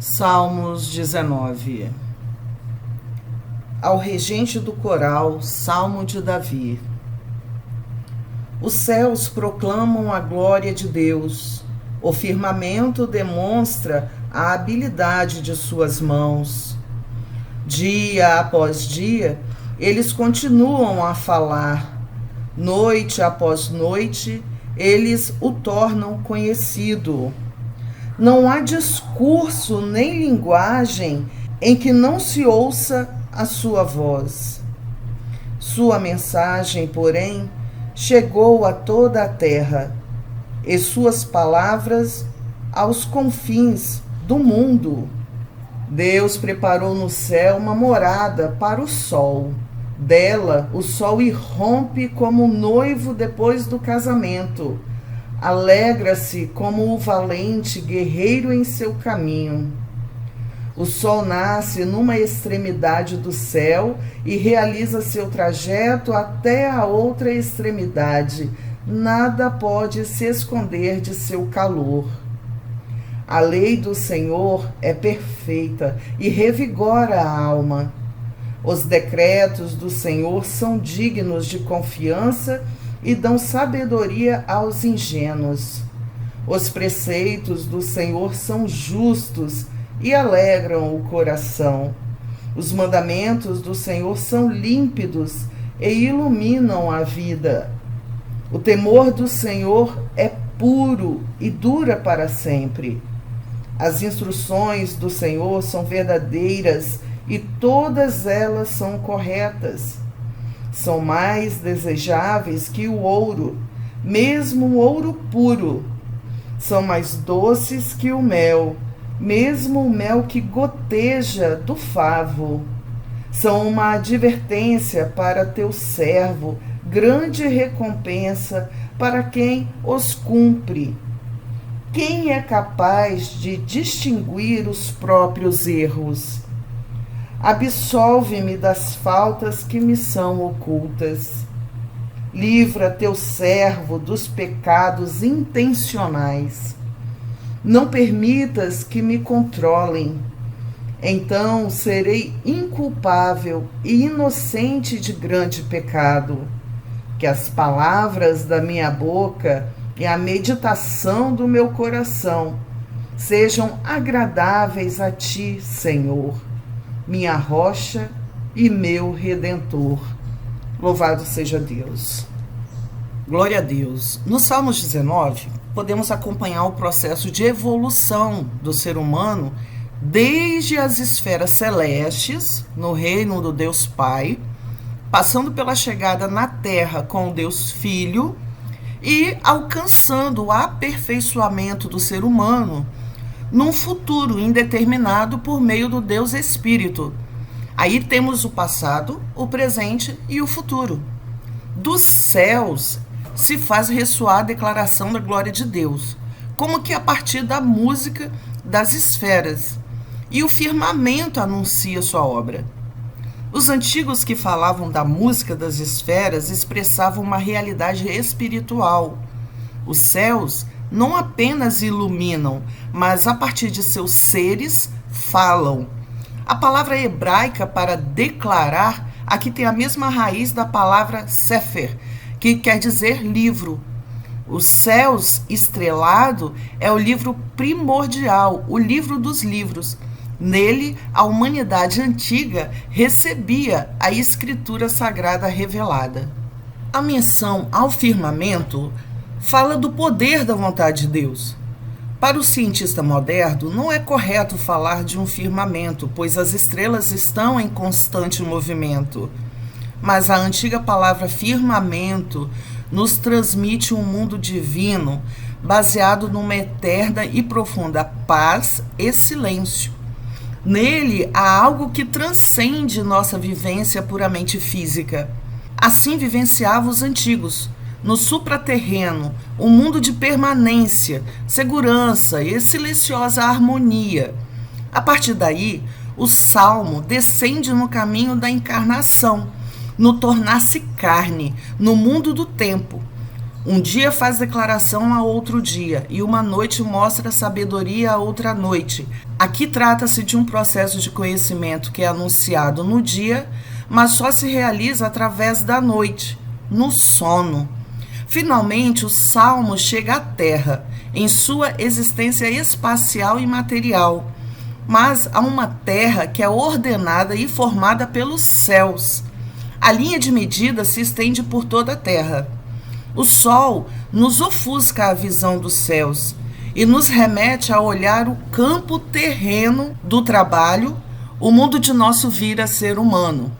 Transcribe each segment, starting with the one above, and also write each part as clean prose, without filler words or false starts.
Salmos 19. Ao regente do coral, Salmo de Davi. Os céus proclamam a glória de Deus, o firmamento demonstra a habilidade de suas mãos. Dia após dia, eles continuam a falar. Noite após noite, eles o tornam conhecido. Não há discurso nem linguagem em que não se ouça a sua voz. Sua mensagem, porém, chegou a toda a terra, e suas palavras aos confins do mundo. Deus preparou no céu uma morada para o sol. Dela, o sol irrompe como um noivo depois do casamento. Alegra-se como o valente guerreiro em seu caminho. O sol nasce numa extremidade do céu e realiza seu trajeto até a outra extremidade. Nada pode se esconder de seu calor. A lei do Senhor é perfeita e revigora a alma. Os decretos do Senhor são dignos de confiança e dão sabedoria aos ingênuos. Os preceitos do Senhor são justos e alegram o coração. Os mandamentos do Senhor são límpidos e iluminam a vida. O temor do Senhor é puro e dura para sempre. As instruções do Senhor são verdadeiras e todas elas são corretas. São mais desejáveis que o ouro, mesmo o ouro puro. São mais doces que o mel, mesmo o mel que goteja do favo. São uma advertência para teu servo, grande recompensa para quem os cumpre. Quem é capaz de distinguir os próprios erros? Absolve-me das faltas que me são ocultas. Livra teu servo dos pecados intencionais. Não permitas que me controlem. Então serei inculpável e inocente de grande pecado. Que as palavras da minha boca e a meditação do meu coração sejam agradáveis a ti, Senhor, minha rocha e meu redentor. Louvado seja Deus. Glória a Deus. No Salmos 19, podemos acompanhar o processo de evolução do ser humano desde as esferas celestes, no reino do Deus Pai, passando pela chegada na terra com o Deus Filho e alcançando o aperfeiçoamento do ser humano num futuro indeterminado por meio do Deus Espírito. Aí temos o passado, o presente e o futuro. Dos céus se faz ressoar a declaração da glória de Deus, como que a partir da música das esferas, e o firmamento anuncia sua obra. Os antigos que falavam da música das esferas expressavam uma realidade espiritual. Os céus não apenas iluminam, mas a partir de seus seres falam. A palavra hebraica para declarar aqui tem a mesma raiz da palavra sefer, que quer dizer livro. Os céus estrelado é o livro primordial, o livro dos livros. Nele, a humanidade antiga recebia a escritura sagrada revelada. A menção ao firmamento fala do poder da vontade de Deus. Para o cientista moderno, não é correto falar de um firmamento, pois as estrelas estão em constante movimento. Mas a antiga palavra firmamento nos transmite um mundo divino, baseado numa eterna e profunda paz e silêncio. Nele há algo que transcende nossa vivência puramente física. Assim vivenciavam os antigos. No supraterreno, um mundo de permanência, segurança e silenciosa harmonia. A partir daí, o Salmo descende no caminho da encarnação, no tornar-se carne, no mundo do tempo. Um dia faz declaração a outro dia, e uma noite mostra sabedoria a outra noite. Aqui trata-se de um processo de conhecimento que é anunciado no dia, mas só se realiza através da noite, no sono. Finalmente, o Salmo chega à Terra, em sua existência espacial e material. Mas há uma Terra que é ordenada e formada pelos céus. A linha de medida se estende por toda a Terra. O Sol nos ofusca a visão dos céus e nos remete a olhar o campo terreno do trabalho, o mundo de nosso vir a ser humano.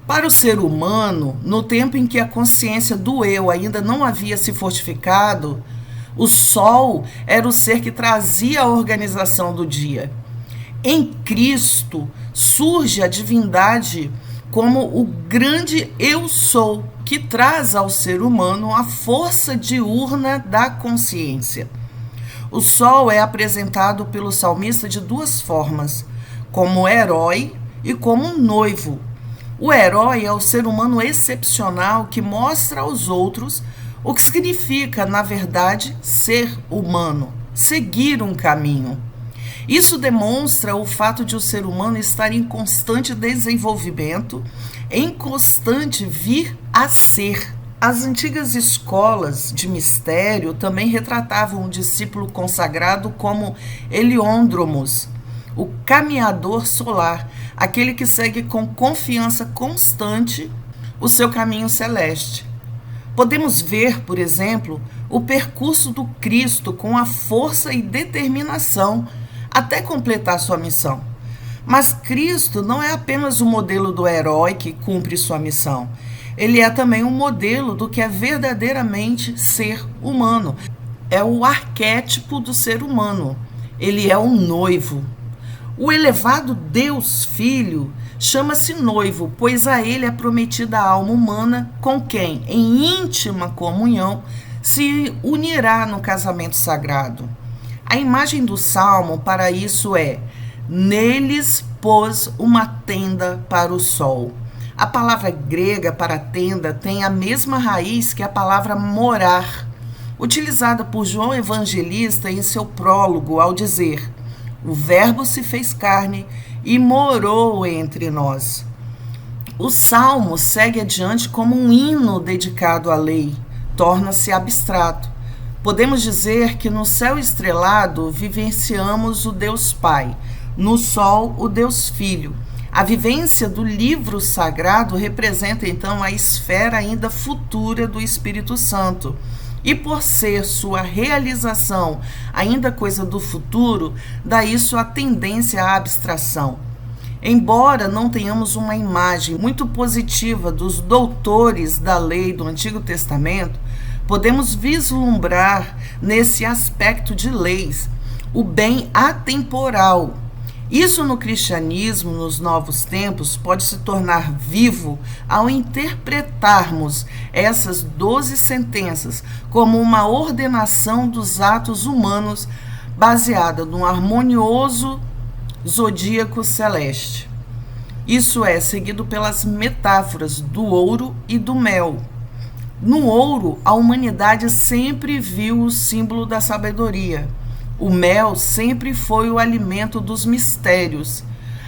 Para o ser humano, no tempo em que a consciência do eu ainda não havia se fortificado, o Sol era o ser que trazia a organização do dia. Em Cristo surge a divindade como o grande eu sou, que traz ao ser humano a força diurna da consciência. O Sol é apresentado pelo salmista de duas formas, como herói e como noivo. O herói é o ser humano excepcional que mostra aos outros o que significa, na verdade, ser humano, seguir um caminho. Isso demonstra o fato de o ser humano estar em constante desenvolvimento, em constante vir a ser. As antigas escolas de mistério também retratavam o discípulo consagrado como Heliôndromos, o caminhador solar, aquele que segue com confiança constante o seu caminho celeste. Podemos ver, por exemplo, o percurso do Cristo com a força e determinação até completar sua missão. Mas Cristo não é apenas o modelo do herói que cumpre sua missão. Ele é também um modelo do que é verdadeiramente ser humano. É o arquétipo do ser humano. Ele é um noivo. O elevado Deus Filho chama-se noivo, pois a ele é prometida a alma humana com quem, em íntima comunhão, se unirá no casamento sagrado. A imagem do Salmo para isso é: neles pôs uma tenda para o sol. A palavra grega para tenda tem a mesma raiz que a palavra morar, utilizada por João Evangelista em seu prólogo ao dizer: o Verbo se fez carne e morou entre nós. O Salmo segue adiante como um hino dedicado à lei, torna-se abstrato. Podemos dizer que no céu estrelado vivenciamos o Deus Pai, no sol o Deus Filho. A vivência do livro sagrado representa então a esfera ainda futura do Espírito Santo. E por ser sua realização ainda coisa do futuro, daí sua tendência à abstração. Embora não tenhamos uma imagem muito positiva dos doutores da lei do Antigo Testamento, podemos vislumbrar nesse aspecto de leis o bem atemporal. Isso no cristianismo, nos novos tempos, pode se tornar vivo ao interpretarmos essas 12 sentenças como uma ordenação dos atos humanos baseada num harmonioso zodíaco celeste. Isso é seguido pelas metáforas do ouro e do mel. No ouro, a humanidade sempre viu o símbolo da sabedoria. O mel sempre foi o alimento dos mistérios.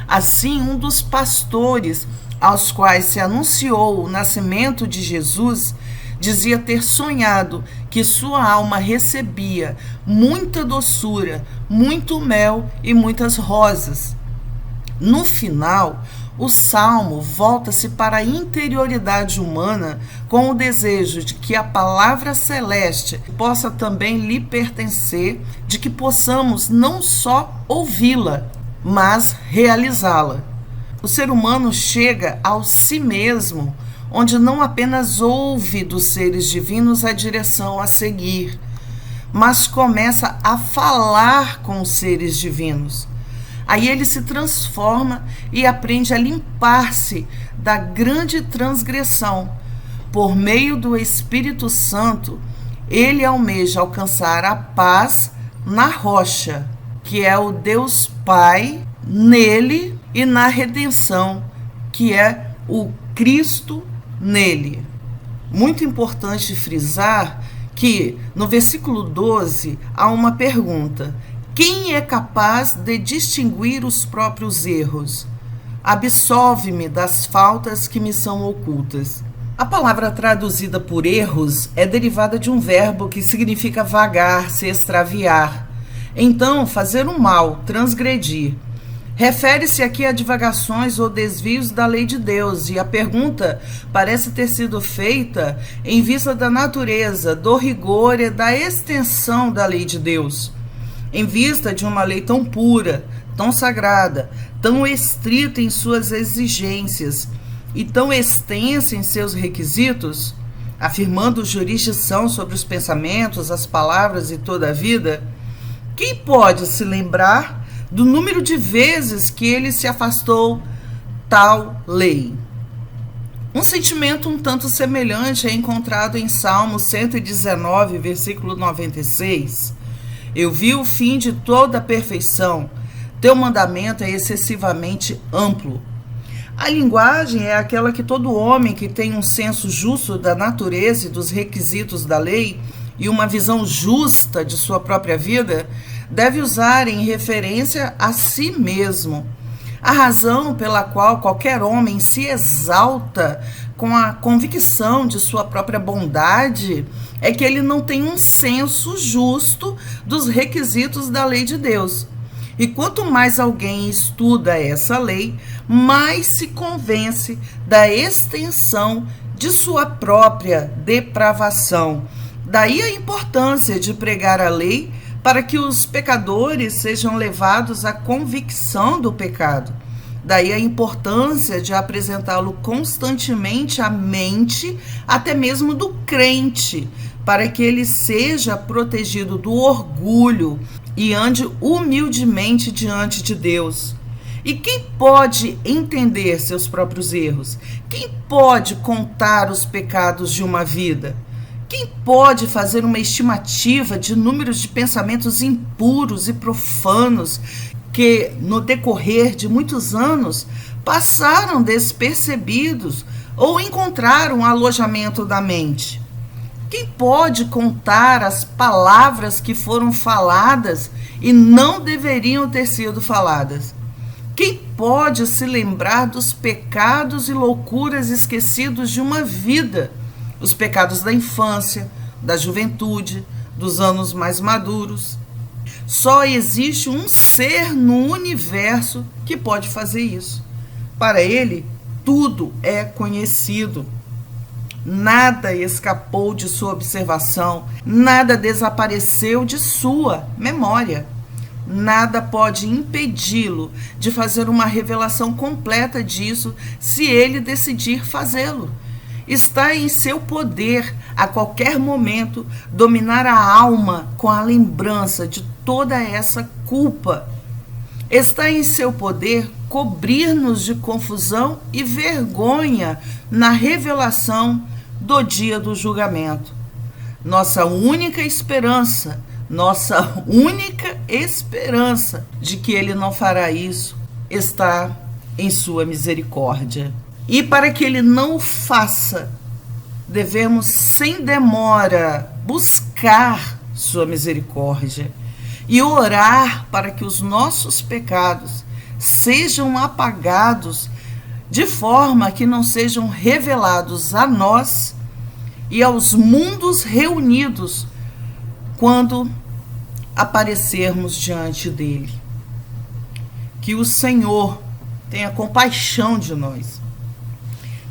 Assim, um dos pastores aos quais se anunciou o nascimento de Jesus dizia ter sonhado que sua alma recebia muita doçura, muito mel e muitas rosas. No final, o Salmo volta-se para a interioridade humana com o desejo de que a palavra celeste possa também lhe pertencer, de que possamos não só ouvi-la, mas realizá-la. O ser humano chega ao si mesmo, onde não apenas ouve dos seres divinos a direção a seguir, mas começa a falar com os seres divinos. Aí ele se transforma e aprende a limpar-se da grande transgressão. Por meio do Espírito Santo, ele almeja alcançar a paz na rocha, que é o Deus Pai, nele, e na redenção, que é o Cristo nele. Muito importante frisar que no versículo 12 há uma pergunta: quem é capaz de distinguir os próprios erros? Absolve-me das faltas que me são ocultas. A palavra traduzida por erros é derivada de um verbo que significa vagar, se extraviar. Então, fazer o mal, transgredir. Refere-se aqui a divagações ou desvios da lei de Deus, e a pergunta parece ter sido feita em vista da natureza, do rigor e da extensão da lei de Deus. Em vista de uma lei tão pura, tão sagrada, tão estrita em suas exigências e tão extensa em seus requisitos, afirmando jurisdição sobre os pensamentos, as palavras e toda a vida, quem pode se lembrar do número de vezes que ele se afastou tal lei? Um sentimento um tanto semelhante é encontrado em Salmo 119, versículo 96. Eu vi o fim de toda a perfeição, teu mandamento é excessivamente amplo. A linguagem é aquela que todo homem que tem um senso justo da natureza e dos requisitos da lei e uma visão justa de sua própria vida deve usar em referência a si mesmo. A razão pela qual qualquer homem se exalta com a convicção de sua própria bondade é que ele não tem um senso justo dos requisitos da lei de Deus. E quanto mais alguém estuda essa lei, mais se convence da extensão de sua própria depravação. Daí a importância de pregar a lei para que os pecadores sejam levados à convicção do pecado. Daí a importância de apresentá-lo constantemente à mente, até mesmo do crente, para que ele seja protegido do orgulho e ande humildemente diante de Deus. E quem pode entender seus próprios erros? Quem pode contar os pecados de uma vida? Quem pode fazer uma estimativa de números de pensamentos impuros e profanos que, no decorrer de muitos anos, passaram despercebidos ou encontraram alojamento da mente? Quem pode contar as palavras que foram faladas e não deveriam ter sido faladas? Quem pode se lembrar dos pecados e loucuras esquecidos de uma vida? Os pecados da infância, da juventude, dos anos mais maduros. Só existe um ser no universo que pode fazer isso. Para ele, tudo é conhecido. Nada escapou de sua observação, nada desapareceu de sua memória. Nada pode impedi-lo de fazer uma revelação completa disso se ele decidir fazê-lo. Está em seu poder, a qualquer momento, dominar a alma com a lembrança de toda essa culpa. Está em seu poder cobrir-nos de confusão e vergonha na revelação do dia do julgamento. Nossa única esperança de que ele não fará isso está em sua misericórdia. E para que ele não o faça, devemos sem demora buscar sua misericórdia e orar para que os nossos pecados sejam apagados de forma que não sejam revelados a nós e aos mundos reunidos quando aparecermos diante dele. Que o Senhor tenha compaixão de nós,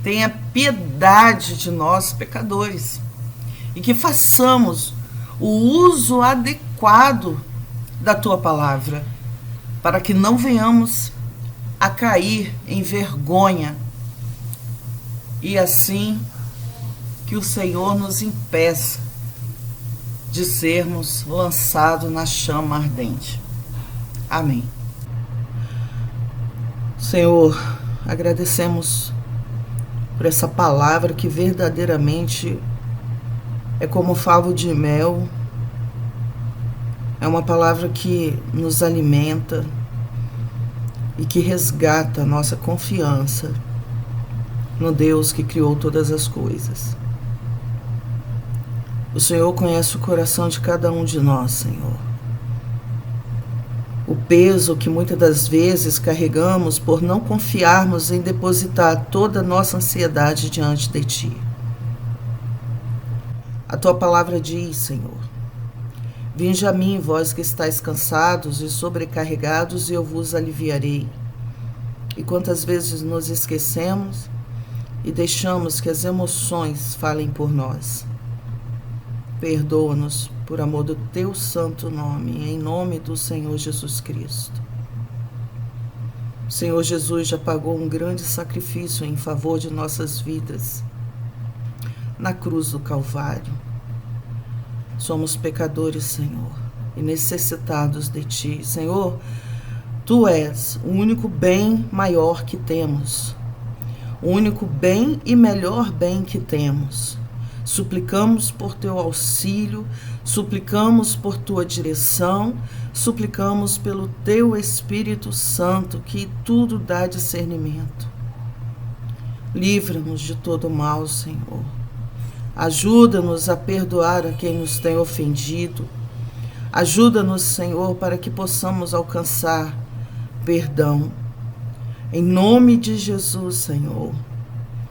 tenha piedade de nós, pecadores, e que façamos o uso adequado da tua palavra, para que não venhamos a cair em vergonha, e assim que o Senhor nos impeça de sermos lançados na chama ardente. Amém. Senhor, agradecemos por essa palavra que verdadeiramente é como favo de mel. É uma palavra que nos alimenta e que resgata a nossa confiança no Deus que criou todas as coisas. O Senhor conhece o coração de cada um de nós, Senhor. O peso que muitas das vezes carregamos por não confiarmos em depositar toda a nossa ansiedade diante de Ti. A Tua palavra diz, Senhor: vinde a mim, vós que estáis cansados e sobrecarregados, e eu vos aliviarei. E quantas vezes nos esquecemos e deixamos que as emoções falem por nós. Perdoa-nos por amor do Teu santo nome, em nome do Senhor Jesus Cristo. O Senhor Jesus já pagou um grande sacrifício em favor de nossas vidas na cruz do Calvário. Somos pecadores, Senhor, e necessitados de Ti. Senhor, Tu és o único bem maior que temos, o único bem e melhor bem que temos. Suplicamos por Teu auxílio, suplicamos por Tua direção, suplicamos pelo Teu Espírito Santo, que tudo dá discernimento. Livra-nos de todo mal, Senhor. Ajuda-nos a perdoar a quem nos tem ofendido. Ajuda-nos, Senhor, para que possamos alcançar perdão. Em nome de Jesus, Senhor.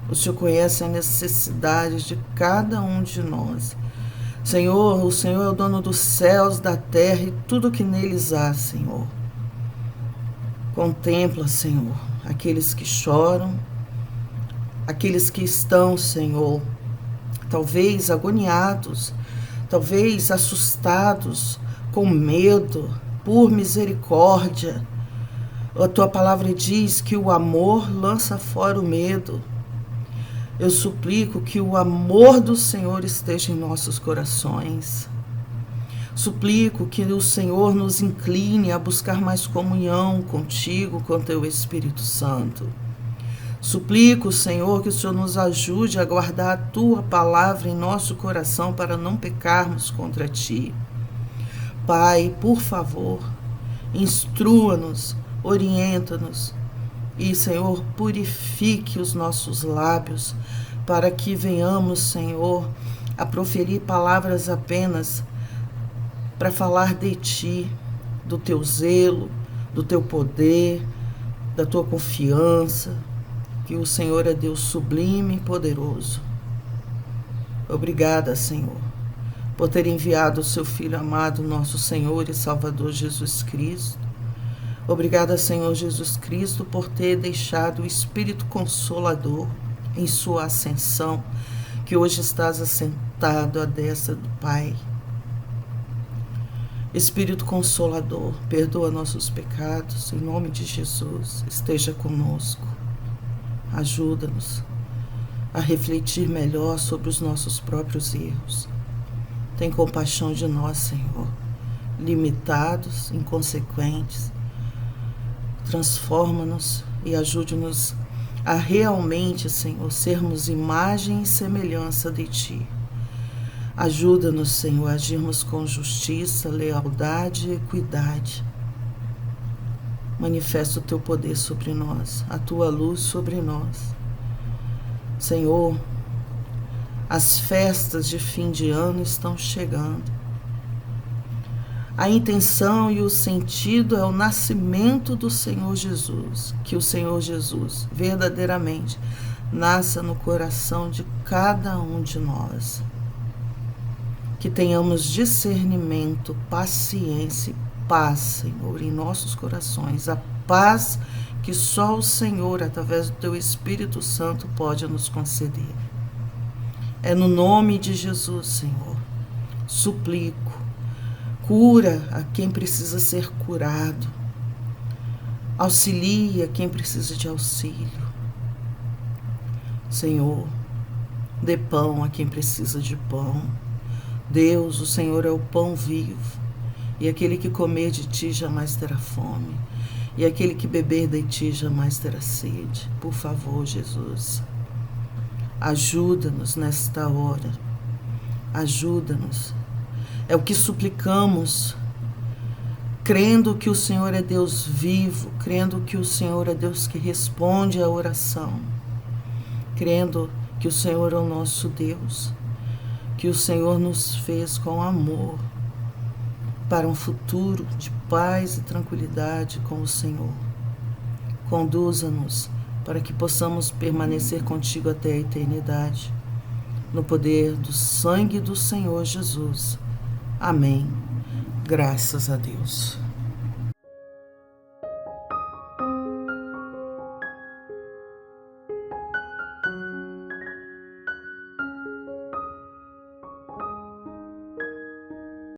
O Senhor conhece as necessidades de cada um de nós. Senhor, o Senhor é o dono dos céus, da terra e tudo que neles há, Senhor. Contempla, Senhor, aqueles que choram, aqueles que estão, Senhor, talvez agoniados, talvez assustados, com medo, por misericórdia. A Tua palavra diz que o amor lança fora o medo. Eu suplico que o amor do Senhor esteja em nossos corações. Suplico que o Senhor nos incline a buscar mais comunhão contigo, com Teu Espírito Santo. Suplico, Senhor, que o Senhor nos ajude a guardar a Tua palavra em nosso coração para não pecarmos contra Ti. Pai, por favor, instrua-nos, orienta-nos. E, Senhor, purifique os nossos lábios para que venhamos, Senhor, a proferir palavras apenas para falar de Ti, do Teu zelo, do Teu poder, da Tua confiança, que o Senhor é Deus sublime e poderoso. Obrigada, Senhor, por ter enviado o Seu Filho amado, nosso Senhor e Salvador Jesus Cristo. Obrigada, Senhor Jesus Cristo, por ter deixado o Espírito Consolador em sua ascensão, que hoje estás assentado à destra do Pai. Espírito Consolador, perdoa nossos pecados, em nome de Jesus, esteja conosco. Ajuda-nos a refletir melhor sobre os nossos próprios erros. Tem compaixão de nós, Senhor, limitados, inconsequentes. Transforma-nos e ajude-nos a realmente, Senhor, sermos imagem e semelhança de Ti. Ajuda-nos, Senhor, a agirmos com justiça, lealdade e equidade. Manifesta o Teu poder sobre nós, a Tua luz sobre nós. Senhor, as festas de fim de ano estão chegando. A intenção e o sentido é o nascimento do Senhor Jesus. Que o Senhor Jesus verdadeiramente nasça no coração de cada um de nós. Que tenhamos discernimento, paciência e paz, Senhor, em nossos corações. A paz que só o Senhor, através do Teu Espírito Santo, pode nos conceder. É no nome de Jesus, Senhor, suplico. Cura a quem precisa ser curado. Auxilia quem precisa de auxílio. Senhor, dê pão a quem precisa de pão. Deus, o Senhor é o pão vivo. E aquele que comer de Ti jamais terá fome. E aquele que beber de Ti jamais terá sede. Por favor, Jesus, ajuda-nos nesta hora. Ajuda-nos. É o que suplicamos, crendo que o Senhor é Deus vivo, crendo que o Senhor é Deus que responde à oração, crendo que o Senhor é o nosso Deus, que o Senhor nos fez com amor para um futuro de paz e tranquilidade com o Senhor. Conduza-nos para que possamos permanecer contigo até a eternidade, no poder do sangue do Senhor Jesus. Amém. Graças a Deus.